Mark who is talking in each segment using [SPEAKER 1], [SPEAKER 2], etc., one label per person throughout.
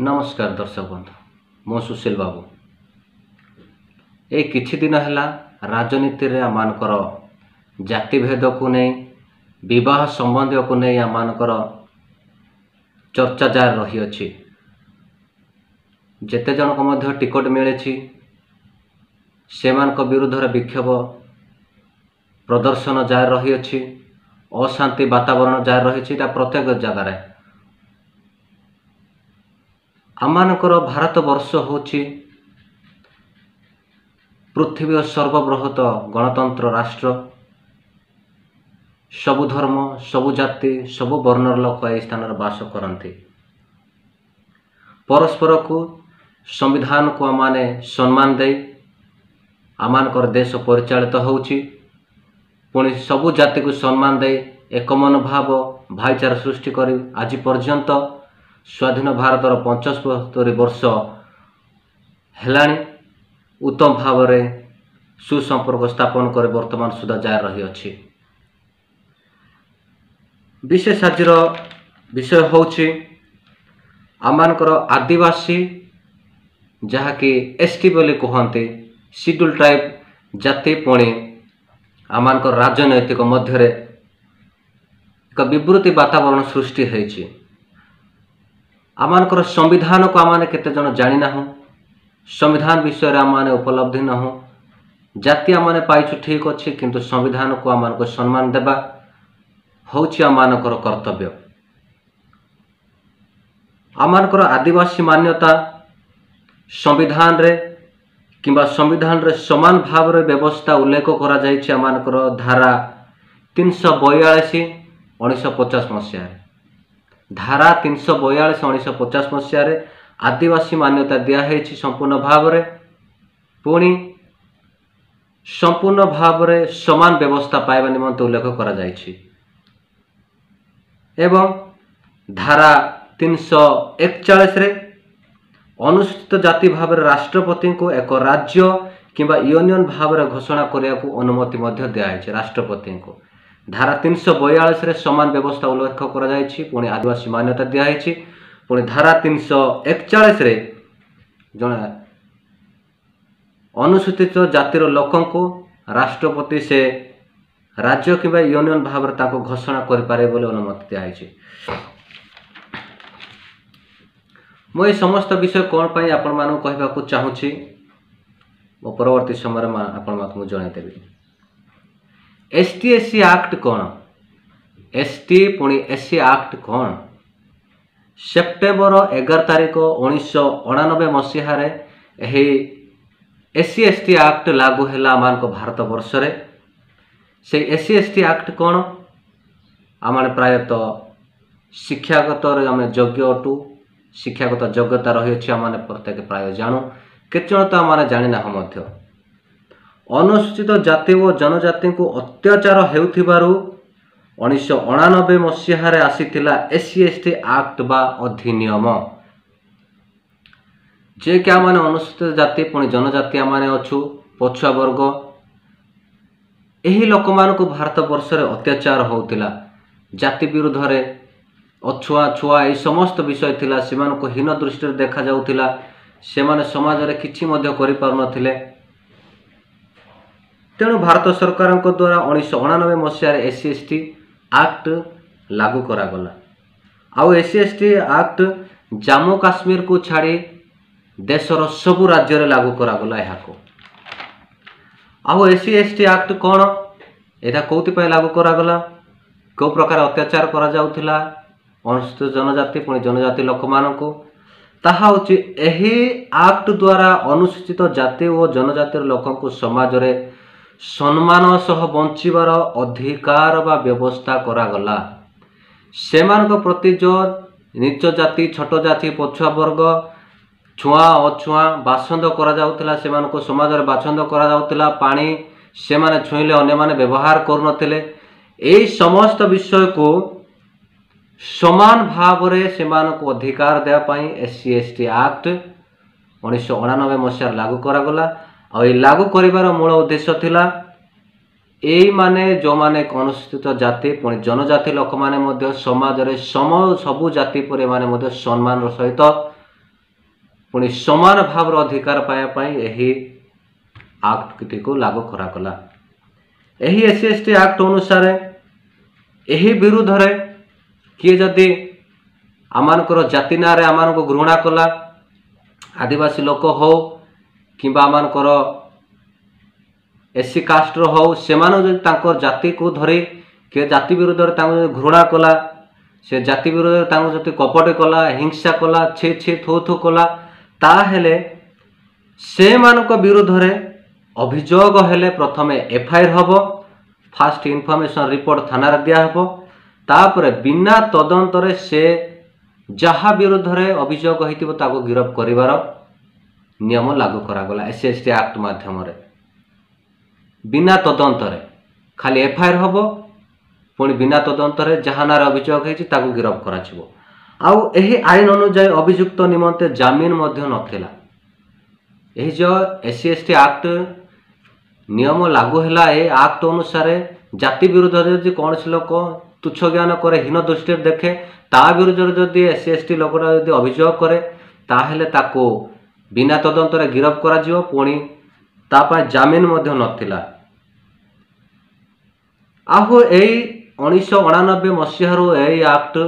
[SPEAKER 1] नमस्कार दर्शक बंधु मो सुशील बाबू ये किछि दिन है राजनीति रे आमानकर जातिभेद को नहीं विवाह संबंधी को नहीं आमानकर चर्चा जारी रही अछि। जेते जन को मध्य टिकट मिले सेमानक विरुद्ध रे विक्षोभ प्रदर्शन जारी रही अछि। अशांति वातावरण जारी रही प्रत्येक जगार आमानकर भारत वर्ष होछि पृथ्वी सर्वबृहत गणतंत्र राष्ट्र। सबु धर्म सबु जाति सबु वर्णर लोक ए स्थान बास करती। परस्पर को संविधान को आमाने सम्मान दे आमानकर देश परिचालित होछि। पुणी सबु जाति को सम्मान दे एक मनोभाव भाईचारा सृष्टि करी आज पर्यंत स्वाधीन भारतर 75 वर्ष हेलाणी उत्तम भाव रे सुसंपर्क स्थापन कर वर्तमान सुधा जारी रही अछि। विशेष आज विषय होछि आमानकर आदिवासी जहाँकि एसटी बोली कहते शेड्यूल ट्राइब जाति पुणी आमानकर राजनैतिक मध्य एक विवृति वातावरण सृष्टि होइछि। आमानकर संविधान को आमाने केते जन जानि नाहु। संविधान विषय रे आमाने उपलब्धि नहु। जाति आमाने पाइछु ठीक अछि किंतु संविधान को आमानको सम्मान देबा होछि आमानकर कर्तव्य। आमानकर आदिवासी मान्यता संविधान रे किंबा संविधान रे समान भाव रे व्यवस्था उल्लेख करा जाइछि। आमानकर धारा 342 1950 मसीहा धारा 342 1950 मसीहा आदिवासी मान्यता दिया है संपूर्ण भाव रे। पुणी संपूर्ण भाव रे समान व्यवस्था पाइबा निमंते उल्लेख करा जाइछि। एवं धारा 341 रे अनुसूचित जाति भाव रे राष्ट्रपति को एक राज्य किंबा यूनियन भाव रे घोषणा करिया को अनुमति मध्य दिया है राष्ट्रपति को। धारा 342 रे समान व्यवस्था उल्लेख करा जाइछि। पुणी आदिवासी मान्यता दिया है। पुणी धारा 341 रे जने अनुसूचित जातिर लोकन को राष्ट्रपति से राज्य किंबा यूनियन भाव रे ताको घोषणा करि पारे बोले अनुमति दिया है। मो ये समस्त विषय कौन पाई आपण मानू कहबा को चाहूछि मो परवर्ती समय में आपण मानू जणाई देबी। एसटी एससी एक्ट कौन एसटी पुणी एससी एक्ट कौन सेप्टेम्बर 11 तारिख 1989 मसीह एससी एसटी एक्ट लागू है आम भारत वर्ष रे। से एससी एसटी एक्ट कौन आम प्रायतः शिक्षागत आम योग्य अटू शिक्षागत योग्यता रही आम प्रत्येक प्राय जानू केचन तो आम जानी ना। अनुसूचित जाति और जनजाति को अत्याचार हेउथिबारु 1989 मसीह आसीथिला एससी एसटी एक्ट बा अधिनियम जे कि आम अनुसूचित जाति पुणी जनजाति आम अच्छु पछुआ वर्ग यही लोक मान को भारत वर्ष रे अत्याचार होउतिला। जाति विरुद्ध रे अछुआ छुआ ये समस्त विषय थिला सेमान को हीन दृष्टि देखा जाउतिला। सेमाने समाज रे किछि मध्य करि पार नथिले। तेणु भारत सरकार द्वारा 1989 मसीह एससी एसटी एक्ट लागू करागला। आउ SC ST act Jammu Kashmir को छाड़ी देशर सबु राज्य रे लागू करागला। यहाँ आउ एससी एसटी एक्ट कौन एटा कौथि लागू करागला कौ प्रकार अत्याचार करा जाउथिला अनुसूचित जनजाति पुणी जनजाति लोक मानकु ताहा होछि एही एक्ट द्वारा अनुसूचित जाति और जनजाति लोकंकु समाज रे सम्मान सह बंचिबार अधिकार बा व्यवस्था करागला। सेमानक प्रति जो नीच जाति छोट जाति पछुआ वर्ग छुआ अछुआ बाछंद करा जाउतिला सेमानक समाज रे बाछंद करा जाउतिला। पानी सेमाने छुईले अन्य माने व्यवहार करुनथिले। एई समस्त विषय को समान भाव रे सेमानक अधिकार देवा पई एससी एसटी एक्ट 1989 मसीह लागू करागला। और ये लागू करिवार मूल उद्देश्य थिला एई माने जो माने अनुसूचित जाति पुणी जनजाति लोक माने मध्य समाज रे सबु जाति पर माने मध्य सम्मान सहित पुणी समान भाव अधिकार पाइबा यही आक्ट को लागू करागला। यही SC/ST एक्ट अनुसार यही विरुद्ध रे किए जदि आमानकर जाति ना रे आमान को घृणा कला, आदिवासी लोक हो कि आमानकर SC कास्टर हो, से जाति को धरी किए जाति विरुद्ध रे घृणा कला, से जाति विरुद्ध जति कपट कला, हिंसा कला, छे छे थो थो कला, ताहेले से मानक विरुद्ध रे अभियोग हेले प्रथमे FIR हबो, फास्ट इनफॉरमेशन रिपोर्ट थाना रे दिया हबो, तापर बिना तदंतरे से जहाँ विरुद्ध रे अभियोग होइतिबो ताको गिरफ करिवार नियम लागू करागला SC/ST एक्ट माध्यम रे। बिना तदंतरे खाली FIR हबो, पुणी बिना तदंतरे जहाँ नारे अभियोग होइछि ताको गिरफ कराजिवो। आउ एही आईन अनुसार अभियुक्त निमंते जामीन मध्य नथिला। एही जो SC/ST एक्ट नियम लागू हैला, ए एक्ट अनुसार जाति विरुद्ध यदि कौन लोक तुच्छ ज्ञान करे, हीन दृष्टि देखे, ता विरुद्ध जदि SC/ST लोकटा यदि अभियोग करे ताहेले ताको बिना तदंतरे गिरफ कराजिवो, पुणी तापाई जामीन मध्य नथिला। आहु एई 1989 मसीहारू एई एक्ट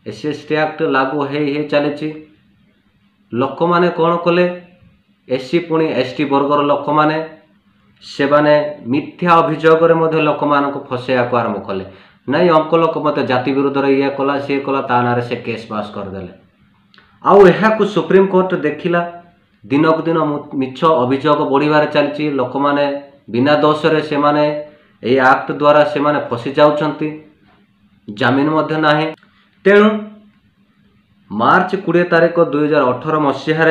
[SPEAKER 1] SC/ST एक्ट लागू हे चली। लोक माने कौन कले, SC पुणी ST वर्गर लोक माने से माने मिथ्या अभियोग रे लोक मानक फसैया को आरंभ कले। नहीं अमक लोक मत जाति विरुद्ध रे ये कला सी कला, ता नारे से केस पास करदेले। आउ एहा को सुप्रीम कोर्ट देखिला, दिनक दिन मिछ अभियोग बढ़िबार चलछि। लोक माने बिना दोष रे से माने ए एक्ट द्वारा से माने फसी जाउछंती, जामीन मध्य नाही। तेणु मार्च 20 तारिख 2018 मसीह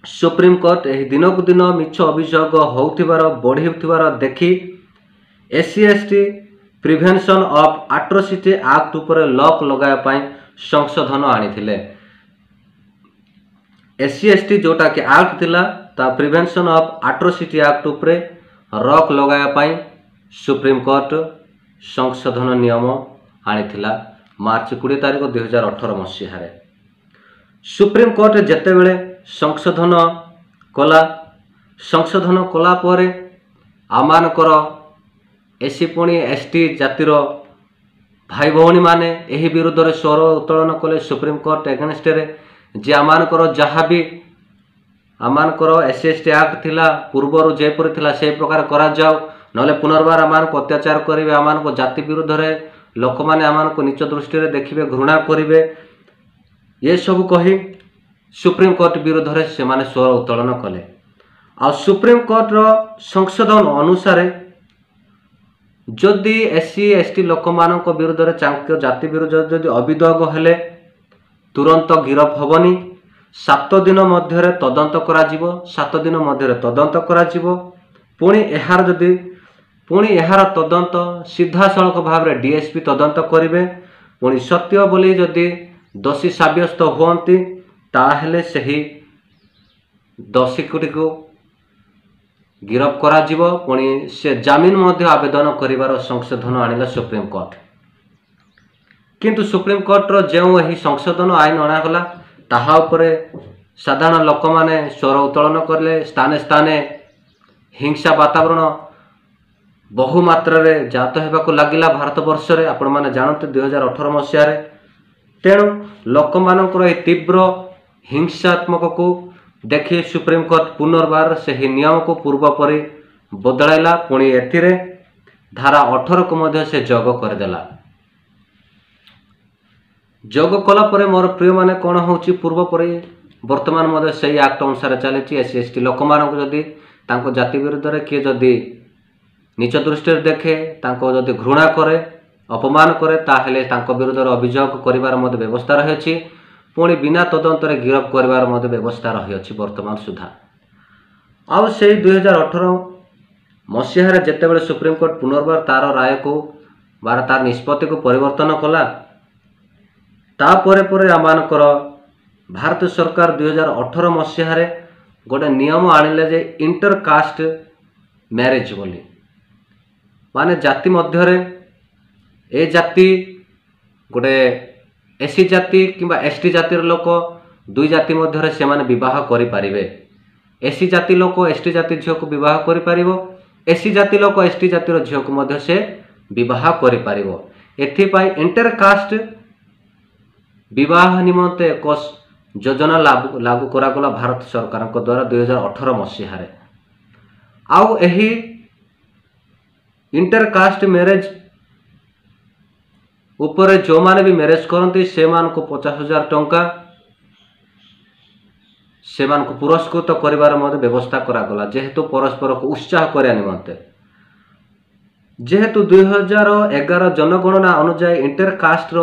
[SPEAKER 1] सुप्रीम कोर्ट यही दिनक दिन मिछ अभियोग होउथिबार बढ़िथिबार देखि SC/ST prevention of atrocity act उपर लॉक लगाया पाई संशोधन आनिथिले। SC/ST जोटा कि एक्ट थिला ता प्रिवेंशन ऑफ एट्रोसिटी एक्ट उपरे रॉक लगाया पाई सुप्रीम कोर्ट संशोधन नियम आनिथिला मार्च 20 तारिख 2018 मसीह। सुप्रीम कोर्ट जेतेबेले संशोधन कला परे आमानकर SC पुणी ST जातिर भाई भौणी माने एही विरुद्ध रे स्वर उत्तोलन कले सुप्रीम कोर्ट एगेंस्ट रे, जे आमानकर जहाँ भी आमानकर SC/ST एक्ट थिला पूर्वर जेपरि थिला से प्रकार करा जाओ, नले पुनर्बार आमानक अत्याचार करिवे, आमानक जाति विरुद्ध रे लोक माने आमानक नीच दृष्टि रे देखिबे, घृणा करिवे, ये सब कही सुप्रीम कोर्ट विरुद्ध रे से माने स्वर उत्तोलन कले। आ सुप्रीम कोर्ट रो संशोधन अनुसार जदि SC/ST लोक मानक विरुद्ध रे चांक्य जाति विरुद्ध जदि अभियोग हेले तुरंत गिरफ हबनी, 7 दिन मध्य तदंत करा जिवो, 7 दिन मध्य तदंत करा जिवो, पुणी एहार तदंत सीधा सड़क भाव रे DSP तदंत करिवे, पुणी सत्य बोली जदि दोषी साब्यस्त हुअन्ति ताहेले सही दोषी को गिरफ करा जिवो, पुणी से जामीन मध्य आवेदन करिवार संशोधन आनिला सुप्रीम कोर्ट। किंतु सुप्रीम कोर्ट रो जेउ एही संशोधन आईन अणागला ताहा उपरे साधारण लोक माने स्वर उत्तोलन करले। स्थाने स्थाने हिंसा वातावरण बहु मात्रा रे जात हेबाको लागिला भारत वर्ष रे, आपण माने जानते 2018 मसीह रे। तेणु लोक मानकर ए तीव्र हिंसात्मक को देखि सुप्रीम कोर्ट पुनर्बार से नियम को पूर्व परि बदलाइला, पुणी एथिरे धारा 18 को मध्य से जोग करदेला। जोग कला परे मोर प्रिय माने कौन होची पूर्व परि वर्तमान मध्य सही एक्ट अनुसार चली। SC/ST लोक मानक जदि तांको जाति विरुद्ध रे किए जदि नीच दृष्टि देखे, तांको जदि घृणा करे, अपमान करे, ताहेले तांको विरुद्ध अभियोग करिवार मध्य व्यवस्था रहिछि, पुणी बिना तदंतरे गिरफ करिवार मध्य व्यवस्था रहिछि वर्तमान सुधा। आउ से 2018 मसीह जेतेबेले सुप्रीम कोर्ट पुनर्बार तार राय को बार तार निष्पत्ति को परिवर्तन कला, तापरे परे आमानकर भारत सरकार 2018 मसीह गोटे नियम आनिले जे इंटरकास्ट मैरिज बोली, माने जाति मध्य ए जाति गोटे SC जाति किंबा ST जातिर लोक दुई जाति मध्य से बह करें। एससी जाति लोक एसटी जाति झील को बह कर एससी जाति लोक एसटी जातिर झील को से बह कर। इंटरकास्ट विवाह निमंते एक योजना लागू करागला भारत सरकार द्वारा 2018 मसीह। आउ एही इंटरकास्ट मैरिज उपरे जो माने भी मैरिज करती से 50,000 टंका से पुरस्कृत करिवार व्यवस्था करागला जेहेतु परस्पर को उत्साह करने निमंते। जेहेतु 2011 जनगणना अनुसार इंटरकास्ट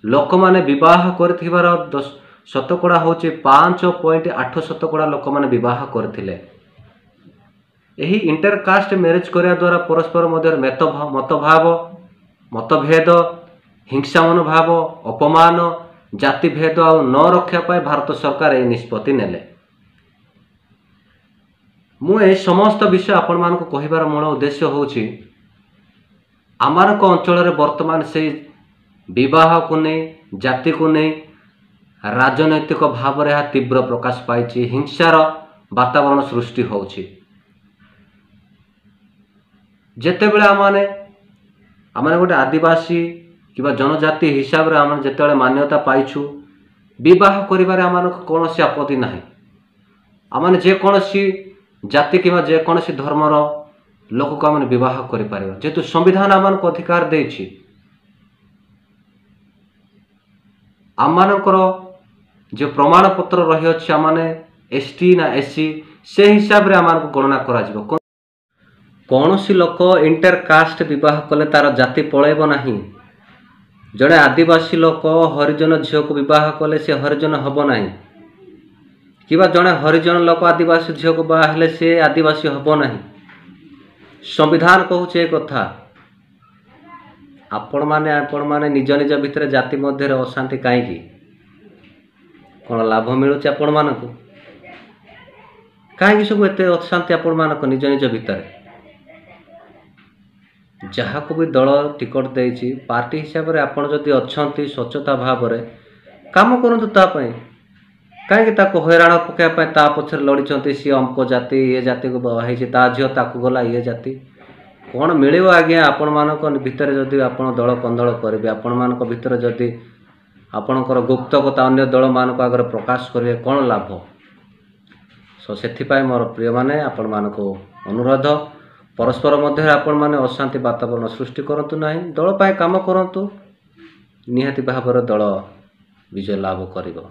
[SPEAKER 1] लोक माने विवाह करथिबार शतकड़ा हूँ 5.8% लोक माने विवाह करथिले। यही इंटरकास्ट मैरिज करिया द्वारा परस्पर मध्य मतभाव मतभेद हिंसा मनोभाव अपमान जाति भेद आ न रक्षा पाए भारत सरकार यह निष्पत्ति नेले। मुझे समस्त विषय आपण मानक कहिबार मूल उद्देश्य होछि आमानक अंचल वर्तमान से विवाह को नहीं जाति को नहीं राजनैतिक भाव में तीव्र प्रकाश पाई हिंसार वातावरण सृष्टि होछि। जेतेबेले आमाने गोटे आदिवासी किबा जनजाति हिसाब रे आमाने जेतेबेले मान्यता पाइछु विवाह करिबारे आमानक कोनोसी आपत्ति नाही। आमाने जे कोनोसी जाति किबा जे कोनोसी धर्मर लोक को आमाने विवाह करि पारिबा जेतु संविधान आमानक अधिकार देछि। आमानकर जो प्रमाण पत्र रही अछि आमाने एसटी ना एससी से हिसाब रे आमानक गणना करा जिवो। कौनसी लोक इंटरकास्ट विवाह कले तार जाति पलैब नहीं। जड़े आदिवासी लोक हरिजन झील को विवाह कले से हरिजन हम ना कि जड़े हरिजन लोक आदिवासी झील को बाहले से आदिवासी हम ना। संविधान कहूचे कथा आपण माने निज निज भितर जाति मध्य अशांति कहीं कौन लाभ मिलूँ आपण मानक कहीं सब एत अशांति आपण मानक निज निज भितर जहाँ को भी दल टिकट देछि पार्टी हिसाब से आपड़ जदि अच्छा स्वच्छता भाव में काम करूँ कहीं हैरान पकाइवाई पछर लड़ी सी अमक जाति ये जाति को बाहर झील ताकू गला ये जाति कौन मिल आज्ञा आपण मानक भितर जदि आप दल कंदल करेंगे आपण मानक भितर जदि आपणकर गुप्त कथा अन्य दल मानक आगे प्रकाश करेंगे कौन लाभ। सो से मोर प्रिय माने आपण मानक अनुरोध परस्पर मध्य आपण माने अशांति वातावरण सृष्टि करंतु नहीं दल पाए काम करंतु निहाती भाव दल विजय लाभ करिबो।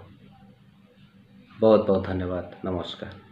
[SPEAKER 1] बहुत बहुत धन्यवाद। नमस्कार।